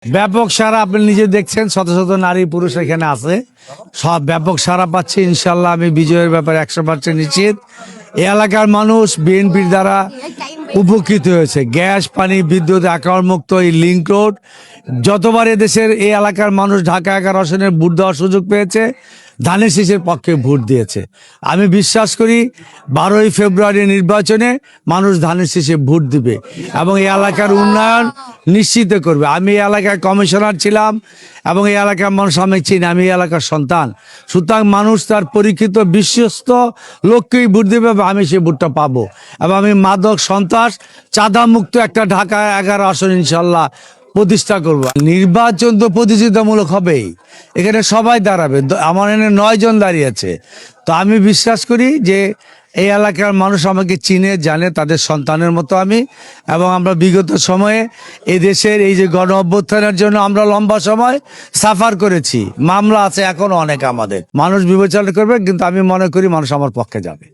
ব্যাপক সারা আপনি নিজে দেখছেন, শত শত নারী পুরুষ এখানে আছে, সব ব্যাপক সারা পাচ্ছে। ইনশাল্লাহ আমি বিজয়ের ব্যাপারে 100% নিশ্চিত। এই এলাকার মানুষ বিএনপির দ্বারা উপকৃত হয়েছে। গ্যাস, পানি, বিদ্যুৎ, অ্যাকাউন্ট মুক্ত এই লিঙ্ক রোড, যতবার এদেশের এই এলাকার মানুষ ঢাকা 11 আসনের ভোট দেওয়ার সুযোগ পেয়েছে, ধানের শীষের পক্ষে ভোট দিয়েছে। আমি বিশ্বাস করি 12ই ফেব্রুয়ারি নির্বাচনে মানুষ ধানের শীষে ভোট দিবে এবং এই এলাকার উন্নয়ন নিশ্চিত করবে। আমি এই এলাকার কমিশনার ছিলাম এবং এই এলাকার মানুষ আমি চিনি, আমি এই এলাকার সন্তান। সুতরাং মানুষ তার পরীক্ষিত বিশ্বস্ত লোককেই ভোট দেবে এবং আমি সেই ভোটটা পাবো। এবং আমি মাদক, সন্ত্রাস, চাঁদা মুক্ত একটা ঢাকা 11 আসন ইনশাল্লাহ প্রতিষ্ঠা করব। নির্বাচন তো প্রতিযোগিতামূলক হবেই, এখানে সবাই দাঁড়াবে। আমার এখানে 9 জন দাঁড়িয়েছে। তো আমি বিশ্বাস করি যে এই এলাকার মানুষ আমাকে চিনে, জানে, তাদের সন্তানের মতো আমি। এবং আমরা বিগত সময়ে এই দেশের এই যে গণ অভ্যুত্থানের জন্য আমরা লম্বা সময় সাফার করেছি, মামলা আছে এখনো অনেক। আমাদের মানুষ বিবেচনা করবে, কিন্তু আমি মনে করি মানুষ আমার পক্ষে যাবে।